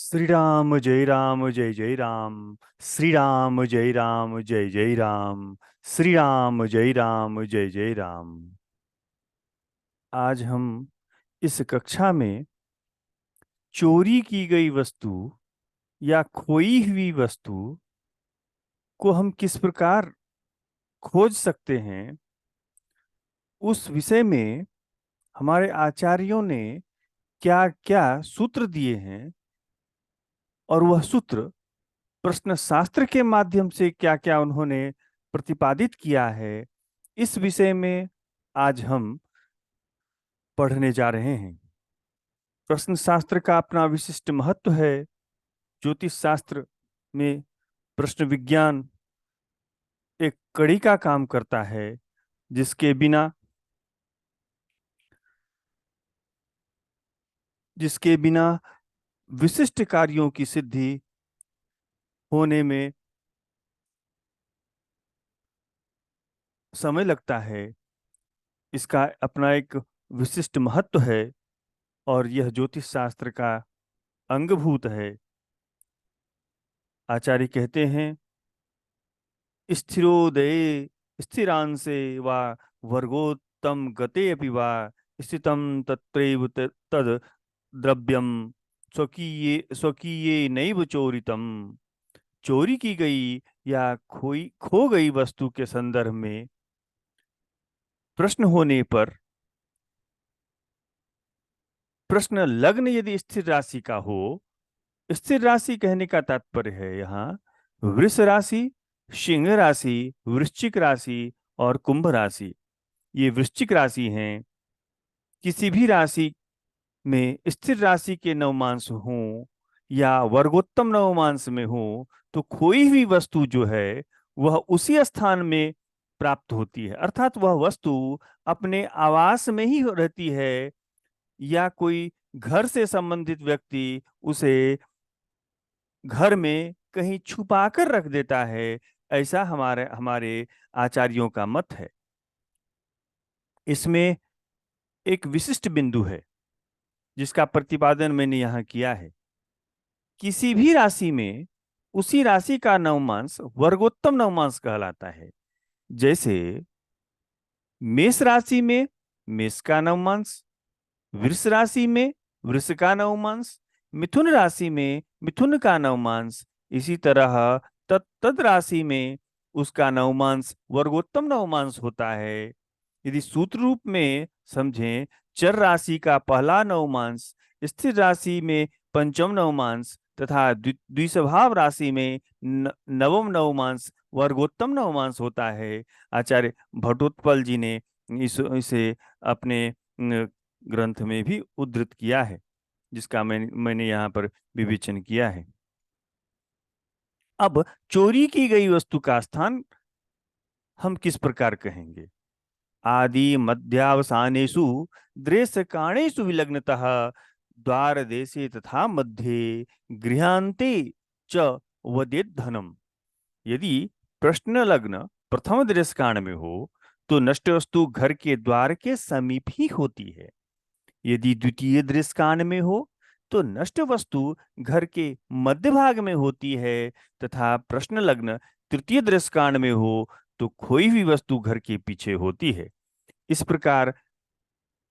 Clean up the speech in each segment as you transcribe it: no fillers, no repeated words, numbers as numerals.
श्री राम जय राम जय जय राम। श्री राम जय राम जय जय राम। श्री राम जय राम जय जय राम। आज हम इस कक्षा में चोरी की गई वस्तु या खोई हुई वस्तु को हम किस प्रकार खोज सकते हैं, उस विषय में हमारे आचार्यों ने क्या क्या सूत्र दिए हैं और वह सूत्र प्रश्न शास्त्र के माध्यम से क्या क्या उन्होंने प्रतिपादित किया है, इस विषय में आज हम पढ़ने जा रहे हैं। प्रश्न शास्त्र का अपना विशिष्ट महत्व है। ज्योतिष शास्त्र में प्रश्न विज्ञान एक कड़ी का काम करता है, जिसके बिना जिसके बिना विशिष्ट कार्यों की सिद्धि होने में समय लगता है। इसका अपना एक विशिष्ट महत्व है और यह ज्योतिष शास्त्र का अंगभूत है। आचार्य कहते हैं, स्थिरोदये स्थिरांसे वा वर्गोत्तम गते अपि वा स्थितं तत्रैव तद द्रव्यम स्वकीये स्वकीये नैव चोरितम। चोरी की गई या खो गई वस्तु के संदर्भ में प्रश्न होने पर, प्रश्न लग्न यदि स्थिर राशि का हो, स्थिर राशि कहने का तात्पर्य है यहाँ वृष राशि, सिंह राशि, वृश्चिक राशि और कुंभ राशि। ये वृश्चिक राशि हैं। किसी भी राशि में स्थिर राशि के नवमांश हों या वर्गोत्तम नवमांश में हो, तो खोई हुई वस्तु जो है वह उसी स्थान में प्राप्त होती है। अर्थात वह वस्तु अपने आवास में ही रहती है या कोई घर से संबंधित व्यक्ति उसे घर में कहीं छुपा कर रख देता है। ऐसा हमारे हमारे आचार्यों का मत है। इसमें एक विशिष्ट बिंदु है जिसका प्रतिपादन मैंने यहाँ किया है। किसी भी राशि में उसी राशि का नवमांश वर्गोत्तम नवमांश कहलाता है। जैसे मेष राशि में मेष का नवमांश, वृष राशि में वृष का नवमांश, मिथुन राशि में मिथुन का नवमांश। इसी तरह तद राशि में उसका नवमांश वर्गोत्तम नवमांश होता है। यदि सूत्र रूप में समझें, चर राशि का पहला नवमांश स्थिर राशि में पंचम नवमांश तथा द्विस्वभाव राशि में नवम नवमांश वर्गोत्तम नवमांश होता है। आचार्य भट्टोत्पल जी ने इसे अपने ग्रंथ में भी उद्धृत किया है, जिसका मैंने यहाँ पर विवेचन किया है। अब चोरी की गई वस्तु का स्थान हम किस प्रकार कहेंगे? आदि मध्यावसानेषु दृश्यकाणेषु विलग्नतः द्वार देशे तथा मध्ये गृहांते च वदेत् धनम। यदि प्रश्न लग्न प्रथम दृश्यकांड में हो तो नष्ट वस्तु घर के द्वार के समीप ही होती है। यदि द्वितीय दृश्यकांड में हो तो नष्ट वस्तु घर के मध्य भाग में होती है तथा प्रश्न लग्न तृतीय दृश्यकांड में हो तो खोई हुई वस्तु घर के पीछे होती है। इस प्रकार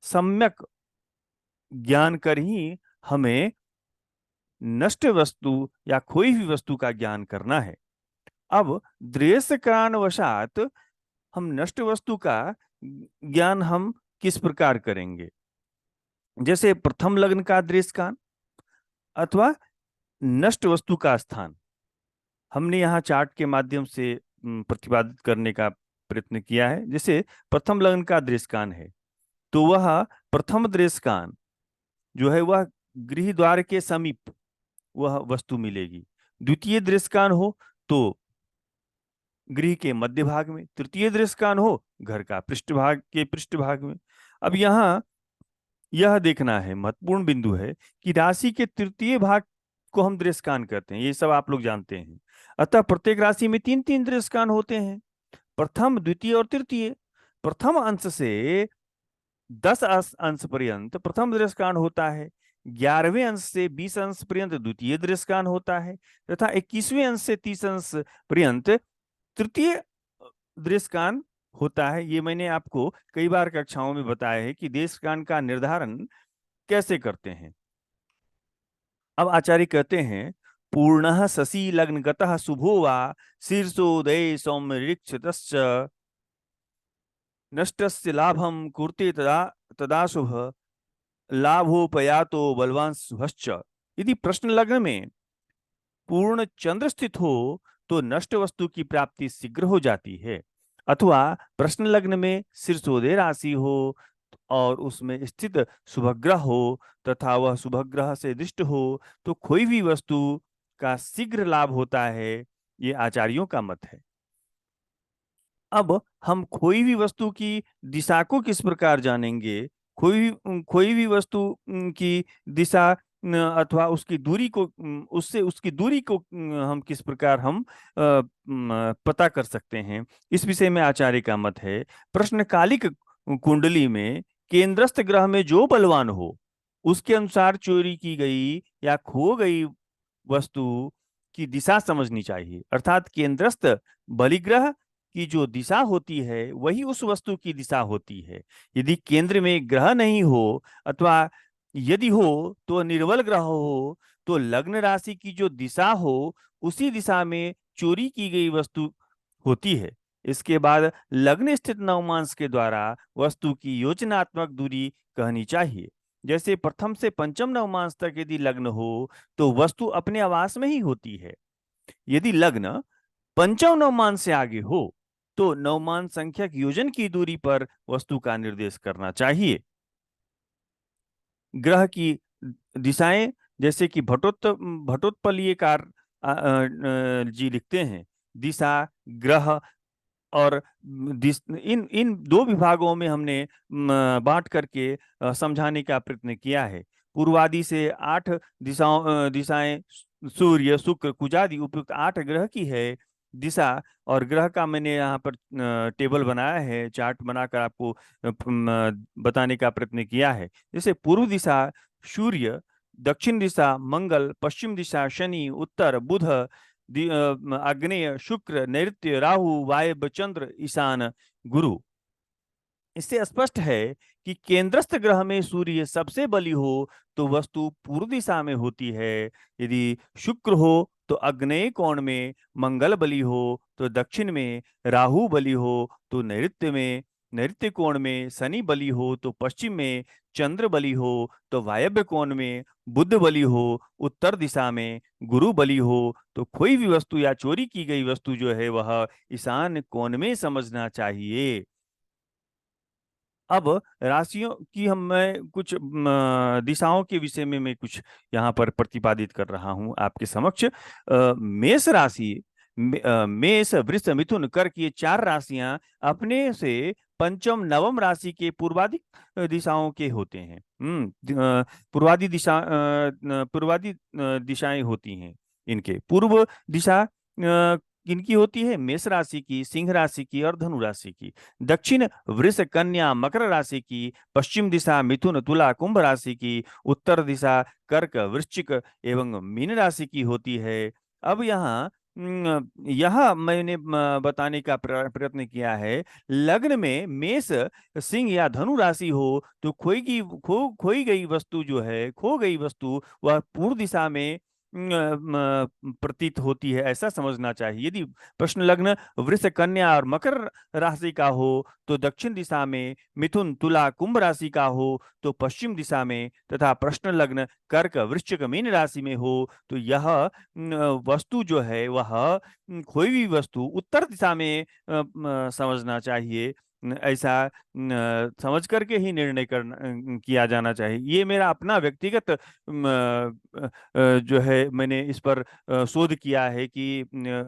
सम्यक ज्ञान कर ही हमें नष्ट वस्तु या खोई हुई वस्तु का ज्ञान करना है। अब दृश्य कारणवशात हम नष्ट वस्तु का ज्ञान हम किस प्रकार करेंगे? जैसे प्रथम लग्न का दृश्य कान अथवा नष्ट वस्तु का स्थान हमने यहाँ चार्ट के माध्यम से प्रतिपादित करने का प्रयत्न किया है। जैसे प्रथम लग्न का दृश्यकान है तो वह प्रथम दृश्यकान जो है वह गृह द्वार के समीप वह वस्तु मिलेगी। द्वितीय दृश्यकान हो तो गृह के मध्य भाग में, तृतीय दृश्यकान हो घर का पृष्ठभाग में। अब यहाँ यह देखना है, महत्वपूर्ण बिंदु है कि राशि के तृतीय भाग को हम दृश्यकान कहते हैं। ये सब आप लोग जानते हैं। अतः प्रत्येक राशि में 3-3 दृश्यकान होते हैं, प्रथम द्वितीय और तृतीय। प्रथम अंश से 10 अंश पर्यंत प्रथम दृश्यकांड होता है। 11वें अंश से 20 अंश पर्यंत द्वितीय दृश्यकान होता है तथा 21वें अंश से 30 अंश पर्यंत तृतीय दृश्यकान होता है। ये मैंने आपको कई बार कक्षाओं में बताया है कि दृश्यकान का निर्धारण कैसे करते हैं। अब आचार्य कहते हैं, पूर्णः शशि लग्नगतः शुभो वा शीर्षोदय सौम्यरीक्षितश्च नष्टस्य लाभं कुर्ते तदा तदा शुभ लाभोपयातो बलवान शुभश्च। यदि प्रश्न लग्न में पूर्ण चंद्र स्थित हो तो नष्ट वस्तु की प्राप्ति शीघ्र हो जाती है, अथवा प्रश्न लग्न में शीर्षोदय राशि हो और उसमें स्थित शुभग्रह हो तथा वह शुभग्रह से दृष्ट हो तो कोई भी वस्तु का शीघ्र लाभ होता है। ये आचार्यों का मत है। अब हम कोई भी वस्तु की दिशा को किस प्रकार जानेंगे? कोई भी वस्तु की दिशा अथवा उसकी दूरी को उससे उसकी दूरी को हम किस प्रकार हम पता कर सकते हैं, इस विषय में आचार्य का मत है। प्रश्नकालिक कुंडली में केंद्रस्थ ग्रह में जो बलवान हो उसके अनुसार चोरी की गई या खो गई वस्तु की दिशा समझनी चाहिए। अर्थात केंद्रस्थ बलिग्रह की जो दिशा होती है वही उस वस्तु की दिशा होती है। यदि केंद्र में ग्रह नहीं हो अथवा यदि हो तो निर्बल ग्रह हो तो लग्न राशि की जो दिशा हो उसी दिशा में चोरी की गई वस्तु होती है। इसके बाद लग्न स्थित नवमांश के द्वारा वस्तु की योजनात्मक दूरी कहनी चाहिए। जैसे प्रथम से पंचम नवमांश तक यदि लग्न हो तो वस्तु अपने आवास में ही होती है। यदि लग्न पंचम नवमांश से आगे हो तो नवमांश संख्यक योजन की दूरी पर वस्तु का निर्देश करना चाहिए। ग्रह की दिशाएं, जैसे कि भट्टोत्पलीयकार जी लिखते हैं, दिशा ग्रह और इन इन दो विभागों में हमने बांट करके समझाने का प्रयत्न किया है। पूर्वादि से 8 दिशाएं सूर्य शुक्र कुजादि उपयुक्त 8 ग्रह की है दिशा, और ग्रह का मैंने यहाँ पर टेबल बनाया है, चार्ट बनाकर आपको बताने का प्रयत्न किया है। जैसे पूर्व दिशा सूर्य, दक्षिण दिशा मंगल, पश्चिम दिशा शनि, उत्तर बुध, आग्नेय शुक्र, नैऋत्य राहु, वायव्य चंद्र, ईशान गुरु। इससे स्पष्ट है कि केंद्रस्थ ग्रह में सूर्य सबसे बली हो तो वस्तु पूर्व दिशा में होती है। यदि शुक्र हो तो आग्नेय कोण में, मंगल बली हो तो दक्षिण में, राहु बली हो तो नैऋत्य कोण में, शनि बली हो तो पश्चिम में, चंद्र बली हो तो वायव्य कोण में, बुध बली हो उत्तर दिशा में, गुरु बली हो तो कोई भी वस्तु या चोरी की गई वस्तु जो है वह ईशान कोण में समझना चाहिए। अब राशियों की मैं कुछ दिशाओं के विषय में मैं कुछ यहाँ पर प्रतिपादित कर रहा हूँ आपके समक्ष। मेष राशि, मेष वृष मिथुन कर्क, ये 4 राशियां अपने से पंचम नवम राशि के पूर्वादि दिशाओं के होते हैं। पूर्वादि दिशाएं होती हैं। इनके पूर्व दिशा किनकी होती है? मेष राशि की, सिंह राशि की और धनु राशि की। दक्षिण वृष कन्या मकर राशि की, पश्चिम दिशा मिथुन तुला कुंभ राशि की, उत्तर दिशा कर्क वृश्चिक एवं मीन राशि की होती है। अब यह मैंने बताने का प्रयत्न किया है, लग्न में मेष सिंह या धनु राशि हो तो खोई गई वस्तु जो है, खो गई वस्तु वह पूर्व दिशा में प्रतीत होती है, ऐसा समझना चाहिए। यदि प्रश्न लग्न वृष कन्या और मकर राशि का हो तो दक्षिण दिशा में, मिथुन तुला कुंभ राशि का हो तो पश्चिम दिशा में, तथा प्रश्न लग्न कर्क वृश्चिक मीन राशि में हो तो यह वस्तु जो है वह कोई भी वस्तु उत्तर दिशा में समझना चाहिए। ऐसा समझ करके ही निर्णय करना किया जाना चाहिए। ये मेरा अपना व्यक्तिगत जो है, मैंने इस पर शोध किया है कि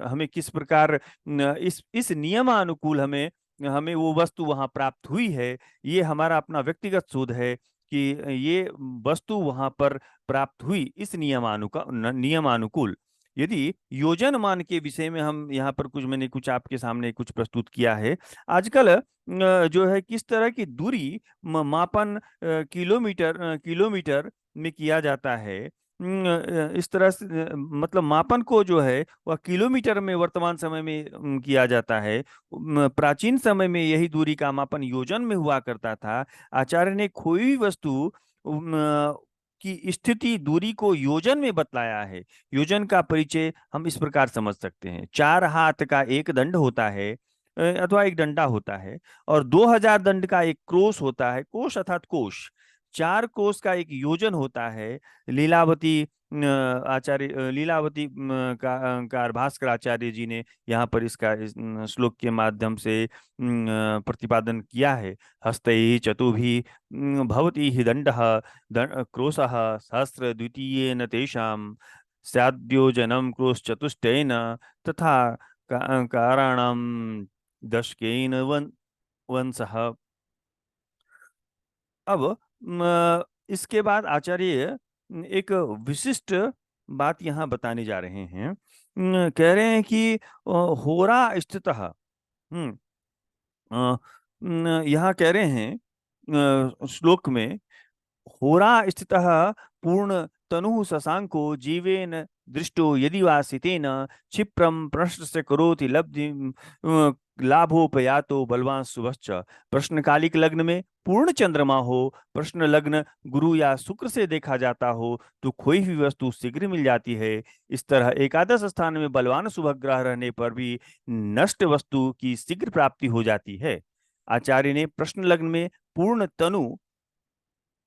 हमें किस प्रकार इस नियमानुकूल हमें हमें वो वस्तु वहां प्राप्त हुई है। ये हमारा अपना व्यक्तिगत शोध है कि ये वस्तु वहां पर प्राप्त हुई इस नियमानुकूल। यदि योजन मान के विषय में हम यहाँ पर मैंने कुछ आपके सामने कुछ प्रस्तुत किया है। आजकल जो है किस तरह की दूरी मापन किलोमीटर में किया जाता है, इस तरह से मतलब मापन को जो है वह किलोमीटर में वर्तमान समय में किया जाता है। प्राचीन समय में यही दूरी का मापन योजन में हुआ करता था। आचार्य ने कोई भी वस्तु की स्थिति दूरी को योजन में बतलाया है। योजन का परिचय हम इस प्रकार समझ सकते हैं। 4 हाथ का एक दंड होता है, अथवा एक डंडा होता है, और 2000 दंड का एक क्रोश होता है। कोश अर्थात कोश, 4 कोश का एक योजन होता है। लीलावती आचार्य लीलावती कार भास्कर आचार्य जी ने यहाँ पर इसका श्लोक के माध्यम से प्रतिपादन किया है। हस्तैः चतुभिः भवति हि दण्डः क्रोशः सहस्र द्वितीयेन तेषां स्याद्योजनं क्रोशचतुष्टयेन तथा काराणां दशकेन वंशः। अब इसके बाद आचार्य एक विशिष्ट बात यहाँ बताने जा रहे हैं। कह रहे हैं कि होरा स्थितः, यहाँ कह रहे हैं श्लोक में, होरा स्थितः पूर्ण तनु शशांको जीवेन दृष्टो यदि वा सितेन क्षिप्रम प्रश्न करोति लब्धि लाभोपयातो बलवान शुभश्च। प्रश्नकालिक लग्न में पूर्ण चंद्रमा हो, प्रश्न लग्न गुरु या शुक्र से देखा जाता हो तो कोई भी वस्तु शीघ्र मिल जाती है। इस तरह एकादश स्थान में बलवान शुभ ग्रह रहने पर भी नष्ट वस्तु की शीघ्र प्राप्ति हो जाती है। आचार्य ने प्रश्न लग्न में पूर्ण तनु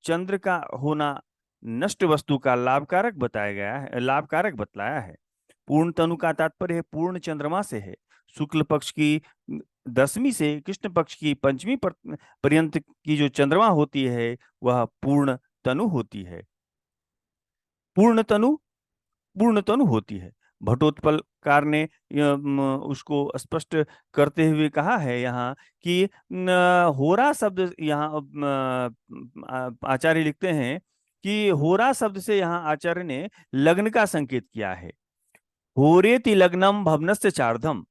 चंद्र का होना नष्ट वस्तु का लाभकारक बताया गया है, लाभकारक बतलाया है। पूर्ण तनु का तात्पर्य पूर्ण चंद्रमा से है। शुक्ल पक्ष की 10वीं से कृष्ण पक्ष की 5वीं पर्यंत की जो चंद्रमा होती है वह पूर्ण तनु होती है। पूर्ण तनु पूर्ण तनु होती है। भट्टोत्पलकार ने उसको स्पष्ट करते हुए कहा है यहाँ कि होरा शब्द यहाँ आचार्य लिखते हैं कि होरा शब्द से यहाँ आचार्य ने लग्न का संकेत किया है। होरेति लग्नम भवनस्य चार्धम,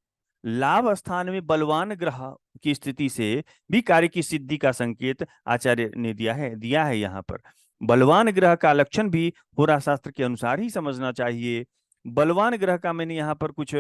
लाभ स्थान में बलवान ग्रह की स्थिति से भी कार्य की सिद्धि का संकेत आचार्य ने दिया है यहाँ पर। बलवान ग्रह का लक्षण भी होरा शास्त्र के अनुसार ही समझना चाहिए। बलवान ग्रह का मैंने यहाँ पर कुछ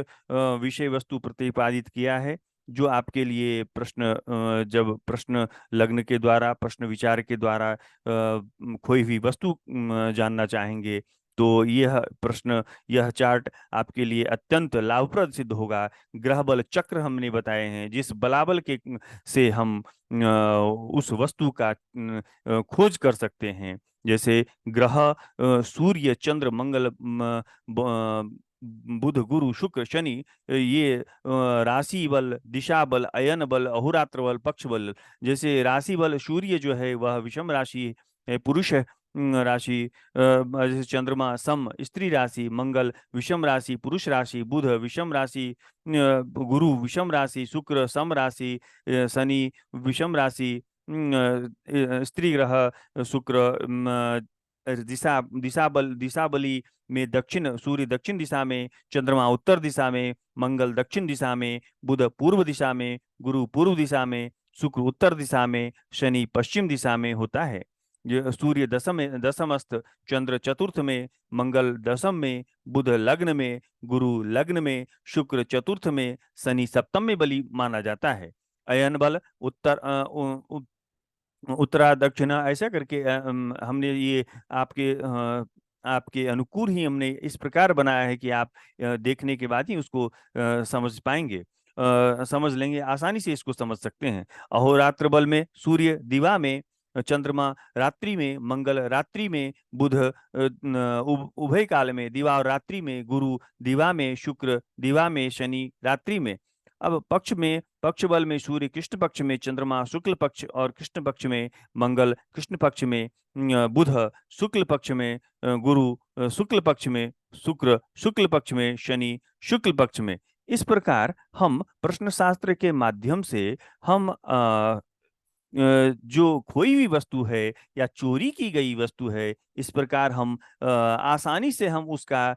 विषय वस्तु प्रतिपादित किया है जो आपके लिए जब प्रश्न लग्न के द्वारा, प्रश्न विचार के द्वारा कोई भी वस्तु जानना चाहेंगे तो यह चार्ट आपके लिए अत्यंत लाभप्रद सिद्ध होगा। ग्रह बल चक्र हमने बताए हैं, जिस बलाबल के से हम उस वस्तु का खोज कर सकते हैं। जैसे ग्रह सूर्य, चंद्र, मंगल, बुध, गुरु, शुक्र, शनि, ये राशि बल, दिशा बल, अयन बल, अहोरात्र बल, पक्ष बल। जैसे राशि बल, सूर्य जो है वह विषम राशि पुरुष राशि, जैसे चंद्रमा सम स्त्री राशि, मंगल विषम राशि पुरुष राशि, बुध विषम राशि, गुरु विषम राशि, शुक्र सम राशि, शनि विषम राशि, स्त्री ग्रह शुक्र, दिशा बली में दक्षिण, सूर्य दक्षिण दिशा में, चंद्रमा उत्तर दिशा में, मंगल दक्षिण दिशा में, बुध पूर्व दिशा में, गुरु पूर्व दिशा में, शुक्र उत्तर दिशा में, शनि पश्चिम दिशा में होता है। सूर्य दशमस्त, चंद्र चतुर्थ में, मंगल दशम में, बुध लग्न में, गुरु लग्न में, शुक्र चतुर्थ में, शनि सप्तम में बली माना जाता है। अयन बल उत्तरा दक्षिणा ऐसा करके हमने ये आपके अनुकूल ही हमने इस प्रकार बनाया है कि आप देखने के बाद ही उसको समझ पाएंगे, समझ लेंगे, आसानी से इसको समझ सकते हैं। अहोरात्र बल में सूर्य दिवा में, चंद्रमा रात्रि में, मंगल रात्रि में, बुध उभय काल में, दिवा और रात्रि में, गुरु दिवा में, शुक्र दिवा में, शनि रात्रि में। अब पक्ष बल में सूर्य कृष्ण पक्ष में, चंद्रमा शुक्ल पक्ष और कृष्ण पक्ष में, मंगल कृष्ण पक्ष में, बुध शुक्ल पक्ष में, गुरु शुक्ल पक्ष में, शुक्र शुक्ल पक्ष में, शनि शुक्ल पक्ष में। इस प्रकार हम प्रश्न शास्त्र के माध्यम से हम जो खोई हुई वस्तु है या चोरी की गई वस्तु है, इस प्रकार हम आसानी से हम उसका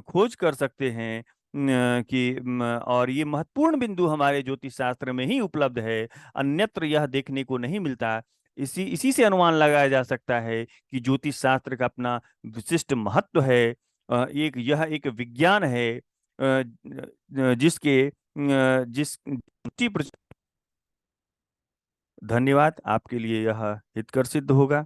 खोज कर सकते हैं और ये महत्वपूर्ण बिंदु हमारे ज्योतिष शास्त्र में ही उपलब्ध है, अन्यत्र यह देखने को नहीं मिलता। इसी इसी से अनुमान लगाया जा सकता है कि ज्योतिष शास्त्र का अपना विशिष्ट महत्व है। यह एक विज्ञान है जिसके जिस धन्यवाद, आपके लिए यह हितकर सिद्ध होगा।